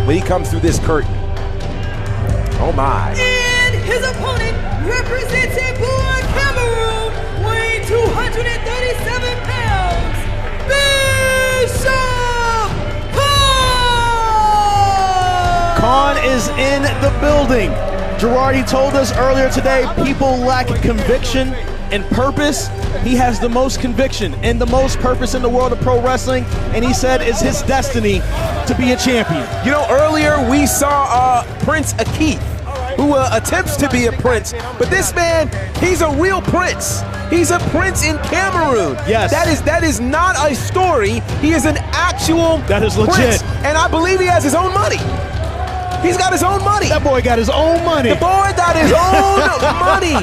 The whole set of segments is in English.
when he comes through this curtain. Oh my. And his opponent, representing for Cameroon, weighing 237 pounds, Bishop Kaun! Kaun is in the building. Girardi told us earlier today, people lack conviction and purpose. He has the most conviction and the most purpose in the world of pro wrestling, and he said it's his destiny to be a champion. You know, earlier we saw Prince Akeith, who attempts to be a prince, but this man, he's a real prince. He's a prince in Cameroon. Yes. That is not a story. He is an actual That is legit. prince, and I believe he has his own money. He's got his own money. That boy got his own money. The boy got his own money.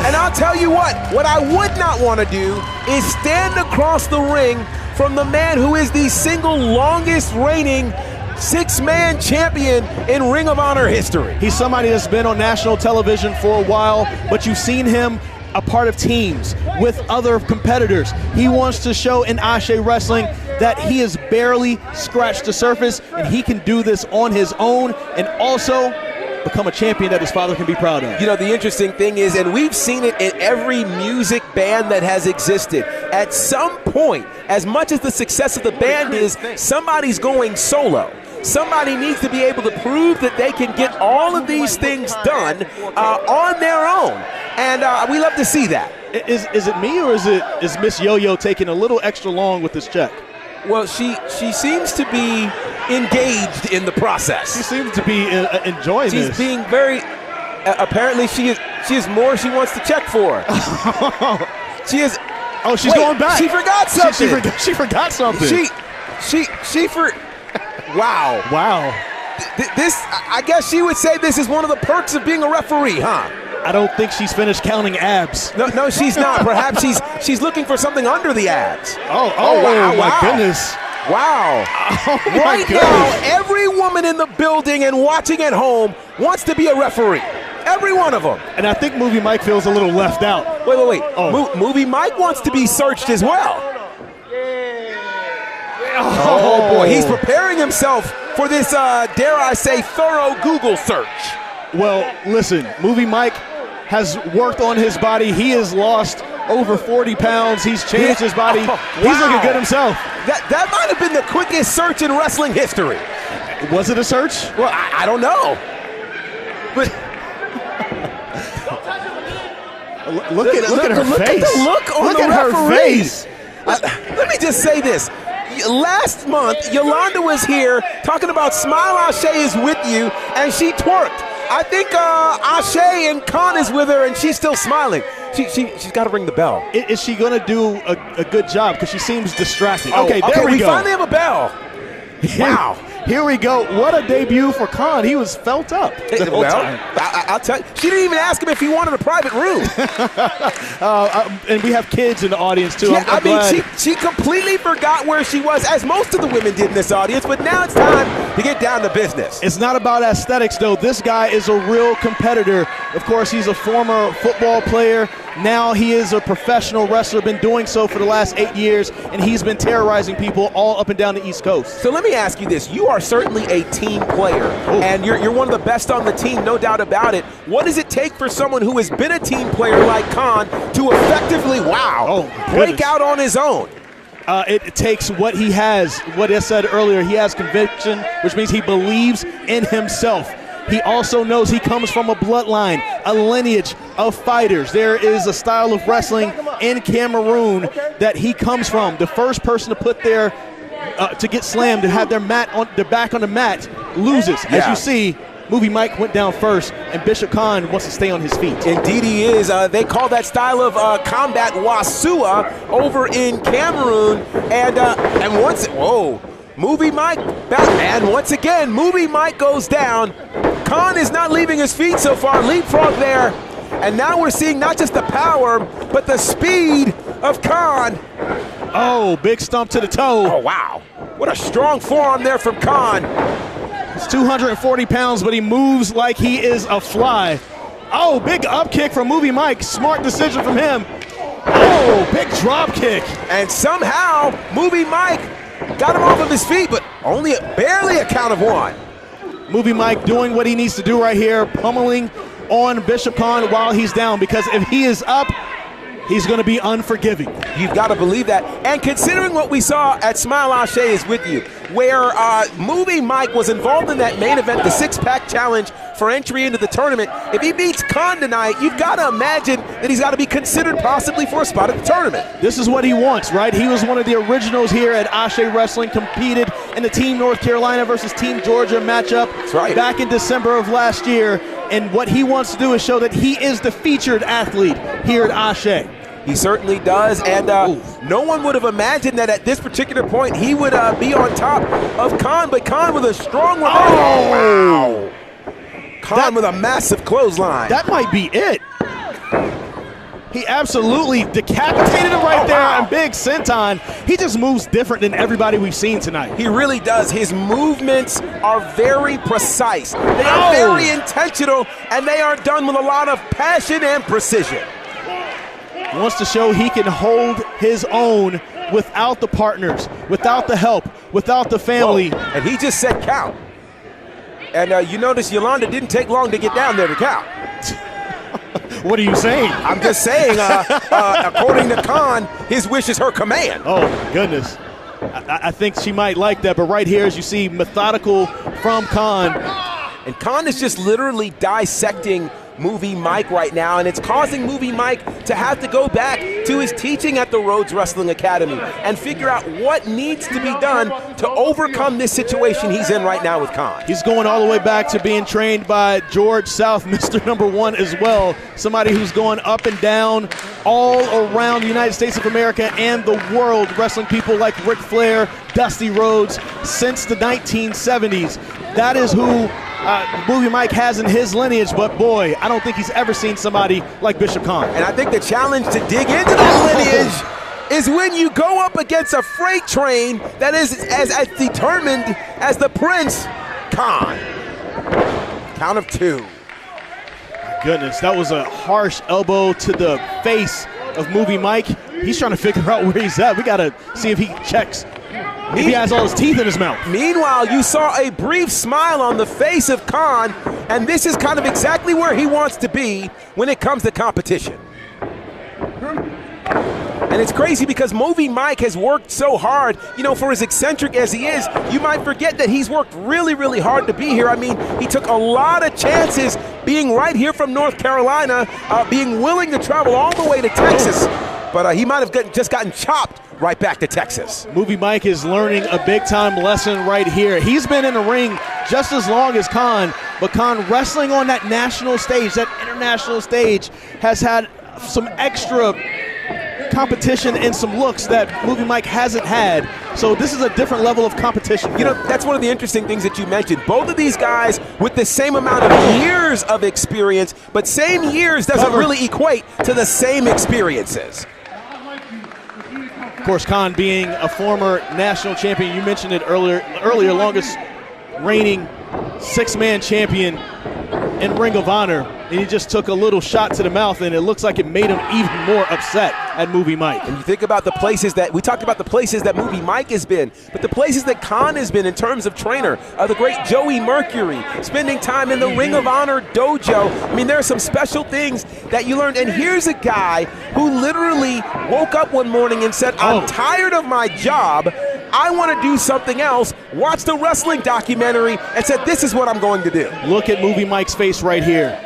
And I'll tell you what I would not want to do is stand across the ring from the man who is the single longest reigning six-man champion in Ring of Honor history. He's somebody that's been on national television for a while, but you've seen him a part of teams with other competitors. He wants to show in Ashe Wrestling that he has barely scratched the surface, and he can do this on his own and also become a champion that his father can be proud of. You know, the interesting thing is, and we've seen it in every music band that has existed, at some point, as much as the success of the band is, somebody's going solo. Somebody needs to be able to prove that they can get all of these things done on their own. And we love to see that. Is it me, or is Miss Yo-Yo taking a little extra long with this check? Well, she seems to be engaged in the process. She seems to be enjoying this. She's being very, apparently she has more she wants to check for. She is. Oh, she's going back. She forgot something. She forgot something. Wow. Wow. This, I guess she would say this is one of the perks of being a referee, huh? I don't think she's finished counting abs. No, she's not. Perhaps she's looking for something under the abs. Oh, wow, my goodness. Wow. Oh, my right goodness. now, every woman in the building and watching at home wants to be a referee. Every one of them. And I think Movie Mike feels a little left out. Wait. Oh. Movie Mike wants to be searched as well. Oh, boy. He's preparing himself for this, dare I say, thorough Google search. Well, listen, Movie Mike has worked on his body. He has lost over 40 pounds. He's changed his body. Wow. He's looking good himself. That might have been the quickest search in wrestling history. Was it a search? Well, I don't know. But look at her face. Look at the look on look the at referee. her face. Let me just say this. Last month, Yolanda was here talking about Smile Ashe is with you, and she twerked. I think Ashe and Kaun is with her, and she's still smiling. She's got to ring the bell. Is she going to do a good job? Because she seems distracted. Okay, there we go. We finally have a bell. Wow. Here we go. What a debut for Kaun. He was felt up the whole time. I'll tell you, she didn't even ask him if he wanted a private room. And we have kids in the audience, too. Yeah, I'm glad. she completely forgot where she was, as most of the women did in this audience, but now it's time to get down to business. It's not about aesthetics, though. This guy is a real competitor. Of course, he's a former football player. Now he is a professional wrestler, been doing so for the last 8 years, and he's been terrorizing people all up and down the East Coast. So let me ask you this. You are certainly a team player, and you're one of the best on the team, no doubt about it. What does it take for someone who has been a team player like Kaun to effectively, break out on his own? It takes what he has. What I said earlier, he has conviction, which means he believes in himself. He also knows he comes from a bloodline, a lineage of fighters. There is a style of wrestling in Cameroon that he comes from. The first person to put their to get slammed and have their back on the mat loses. Yeah. As you see, Movie Mike went down first, and Bishop Kaun wants to stay on his feet. Indeed he is. They call that style of combat Wasua over in Cameroon. And once, Movie Mike, Batman, once again, Movie Mike goes down. Kaun is not leaving his feet so far, leapfrog there. And now we're seeing not just the power, but the speed of Kaun. Oh, big stump to the toe. Oh, wow. What a strong forearm there from Kaun. He's 240 pounds, but he moves like he is a fly. Oh, big up kick from Movie Mike. Smart decision from him. Oh, big drop kick. And somehow, Movie Mike got him off of his feet, but only barely a count of one. Movie Mike doing what he needs to do right here, pummeling on Bishop Kaun while he's down, because if he is up, he's going to be unforgiving. You've got to believe that. And considering what we saw at Smile Ashe is with you, where Movie Mike was involved in that main event, the six-pack challenge for entry into the tournament, if he beats Kaun tonight, you've got to imagine that he's got to be considered possibly for a spot at the tournament. This is what he wants, right? He was one of the originals here at Ashe Wrestling, competed in the Team North Carolina versus Team Georgia matchup back in December of last year. And what he wants to do is show that he is the featured athlete here at Ashe. He certainly does, and no one would have imagined that at this particular point he would be on top of Kaun, but Kaun with a strong one. Oh, wow. Kaun with a massive clothesline. That might be it. He absolutely decapitated him right there on Big Senton. He just moves different than everybody we've seen tonight. He really does. His movements are very precise. They are very intentional, and they are done with a lot of passion and precision. He wants to show he can hold his own without the partners, without the help, without the family. Whoa. And he just said count. And you notice Yolanda didn't take long to get down there to count. What are you saying? I'm just saying, according to Kaun, his wish is her command. Oh, my goodness. I think she might like that, but right here, as you see, methodical from Kaun. And Kaun is just literally dissecting Movie Mike right now, and it's causing Movie Mike to have to go back to his teaching at the Rhodes Wrestling Academy and figure out what needs to be done to overcome this situation he's in right now with Kaun. He's going all the way back to being trained by George South, Mr. Number One as well, somebody who's going up and down all around the United States of America and the world, wrestling people like Ric Flair, Dusty Rhodes since the 1970s. That is who Movie Mike has in his lineage, but boy, I don't think he's ever seen somebody like Bishop Kaun. And I think the challenge to dig into that lineage is when you go up against a freight train that is as determined as the Prince, Kaun. Count of two. My goodness, that was a harsh elbow to the face of Movie Mike. He's trying to figure out where he's at. We got to see if he checks. If he has all his teeth in his mouth. Meanwhile, you saw a brief smile on the face of Kaun, and this is kind of exactly where he wants to be when it comes to competition. And it's crazy because Movie Mike has worked so hard, you know, for as eccentric as he is, you might forget that he's worked really, really hard to be here. I mean, he took a lot of chances being right here from North Carolina, being willing to travel all the way to Texas, but he might have just gotten chopped right back to Texas. Movie Mike is learning a big-time lesson right here. He's been in the ring just as long as Kaun, but Kaun wrestling on that national stage, that international stage, has had some extra competition and some looks that Movie Mike hasn't had. So this is a different level of competition. You know, that's one of the interesting things that you mentioned. Both of these guys with the same amount of years of experience, but same years doesn't really equate to the same experiences. Of course, Kaun being a former national champion, you mentioned it earlier, longest reigning six-man champion in Ring of Honor, and he just took a little shot to the mouth, and it looks like it made him even more upset at Movie Mike. And you think about the places that, we talked about the places that Movie Mike has been, but the places that Kaun has been in terms of trainer, the great Joey Mercury, spending time in the Ring of Honor dojo. I mean, there are some special things that you learned, and here's a guy who literally woke up one morning and said, I'm tired of my job, I want to do something else, watched a wrestling documentary, and said, this is what I'm going to do. Look at Movie Mike's face right here.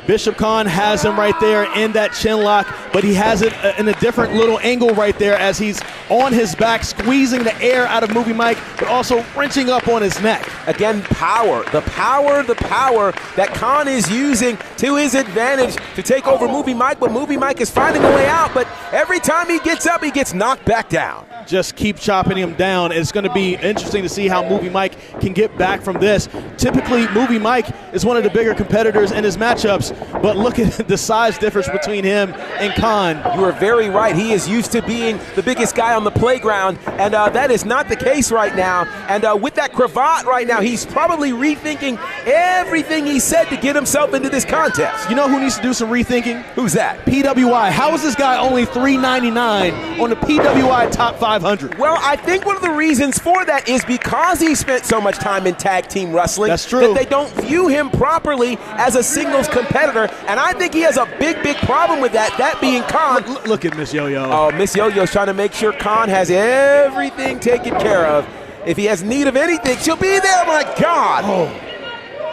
Bishop Kaun has him right there in that chin lock, but he has it in a different little angle right there as he's on his back, squeezing the air out of Movie Mike, but also wrenching up on his neck. Again, power that Kaun is using to his advantage to take over Movie Mike, but Movie Mike is finding a way out, but every time he gets up, he gets knocked back down. Just keep chopping him down. It's going to be interesting to see how Movie Mike can get back from this. Typically, Movie Mike is one of the bigger competitors in his matchups, but look at the size difference between him and Kaun. Kaun. You are very right. He is used to being the biggest guy on the playground, and that is not the case right now. And with that cravat right now, he's probably rethinking everything he said to get himself into this contest. You know who needs to do some rethinking? Who's that? PWI. How is this guy only $3.99 on the PWI Top 500? Well, I think one of the reasons for that is because he spent so much time in tag team wrestling. That's true. That they don't view him properly as a singles competitor, and I think he has a big problem with that being Kaun. Look at Miss Yo-Yo. Oh, Miss Yo-Yo's trying to make sure Kaun has everything taken care of. If he has need of anything, she'll be there, my God. Oh,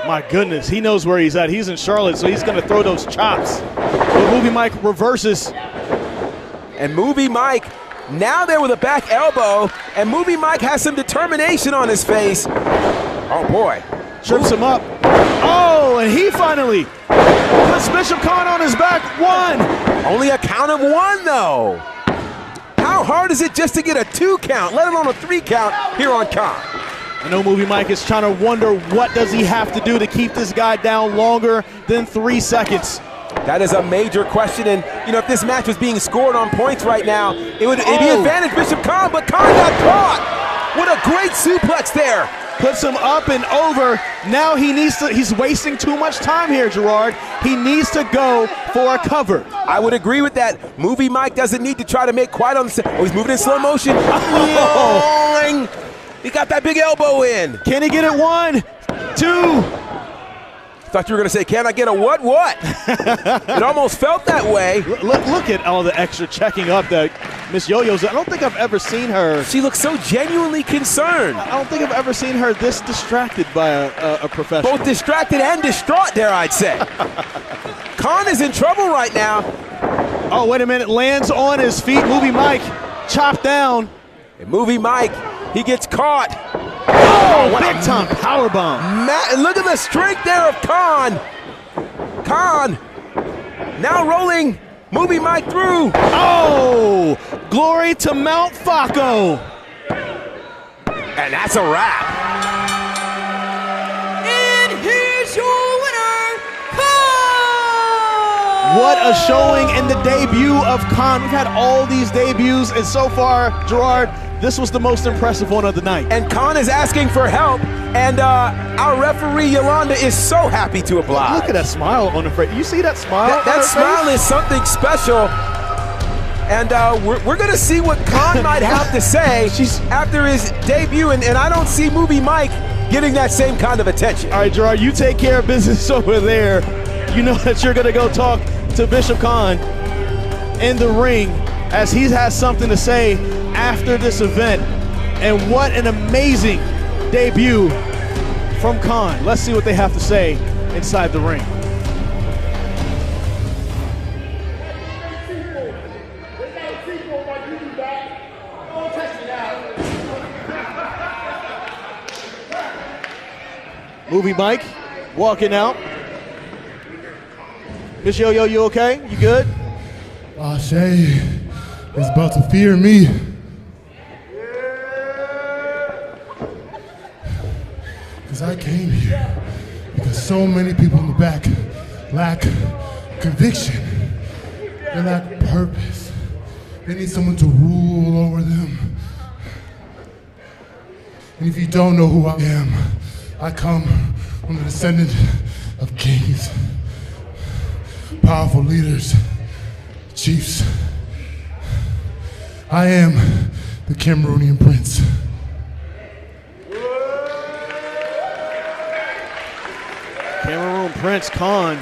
my goodness. He knows where he's at. He's in Charlotte, so he's going to throw those chops. But Movie Mike reverses. And Movie Mike now there with a back elbow, and Movie Mike has some determination on his face. Oh, boy. Trips him up. Oh, and he finally puts Bishop Kaun on his back. 1. Only a count of 1, though. How hard is it just to get a 2 count, let alone a 3 count here on Kaun? I know Movie Mike is trying to wonder what does he have to do to keep this guy down longer than 3 seconds. That is a major question, and you know, if this match was being scored on points right now, it'd be advantage Bishop Kaun, but Kaun got caught. What a great suplex there. Puts him up and over. Now he's wasting too much time here, Gerard. He needs to go for a cover. I would agree with that. Movie Mike doesn't need to try to make quiet on the he's moving in slow motion. Oh. He got that big elbow in. Can he get it? 1, 2. Thought you were going to say, can I get a what? It almost felt that way. Look at all the extra checking up that Miss Yo-Yo's. I don't think I've ever seen her. She looks so genuinely concerned. I don't think I've ever seen her this distracted by a professional. Both distracted and distraught, dare I say. Kaun is in trouble right now. Oh, wait a minute. Lands on his feet. Movie Mike chopped down. And Movie Mike, he gets caught. Oh, big time powerbomb. Look at the strength there of Kaun. Kaun now rolling Movie Mike through. Oh, glory to Mount Faco. And that's a wrap. And here's your winner, Kaun! What a showing in the debut of Kaun. We've had all these debuts, and so far, Gerard, this was the most impressive one of the night. And Kaun is asking for help, and our referee, Yolanda, is so happy to oblige. Look at that smile on her face. You see that smile? That smile is something special. And we're going to see what Kaun might have to say after his debut, and I don't see Movie Mike getting that same kind of attention. All right, Gerard, you take care of business over there. You know that you're going to go talk to Bishop Kaun in the ring as he has something to say after this event. And what an amazing debut from Kaun. Let's see what they have to say inside the ring. Movie Mike walking out. Miss Yo-Yo, you okay? You good? Shay is about to fear me. Because I came here because so many people in the back lack conviction. They lack purpose. They need someone to rule over them. And if you don't know who I am, I come from the descendant of kings, powerful leaders, chiefs. I am the Cameroonian prince. Cameroon Prince Kaun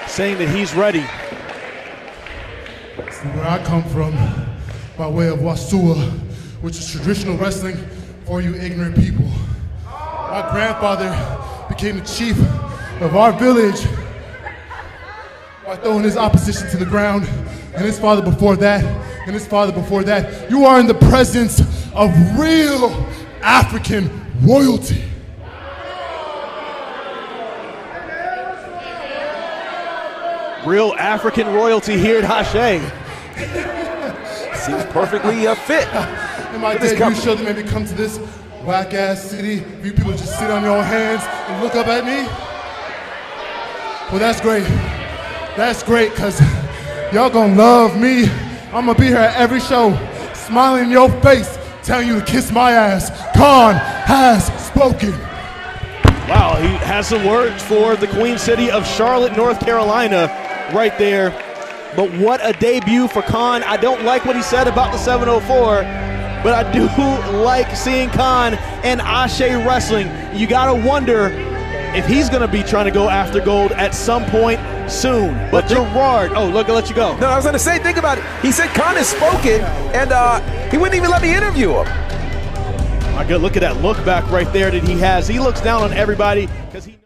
saying that he's ready. See, where I come from, by way of Wasua, which is traditional wrestling for you ignorant people. My grandfather became the chief of our village by throwing his opposition to the ground, and his father before that, and his father before that. You are in the presence of real African royalty. Real African royalty here at Hache. Seems perfectly fit. In my debut show, they made me come to this whack-ass city. You people just sit on your own hands and look up at me. Well, that's great. That's great, because Y'all gonna love me. I'm gonna be here at every show, smiling in your face, telling you to kiss my ass. Kaun has spoken. Wow, he has some words for the Queen City of Charlotte, North Carolina right there. But what a debut for Kaun. I don't like what he said about the 704, but I do like seeing Kaun and Ashe wrestling. You gotta wonder if he's gonna be trying to go after gold at some point soon. But Gerard, oh, look, I'll let you go. No, I was going to say, think about it. He said Kaun has spoken, and he wouldn't even let me interview him. My God, look at that look back right there that he has. He looks down on everybody because he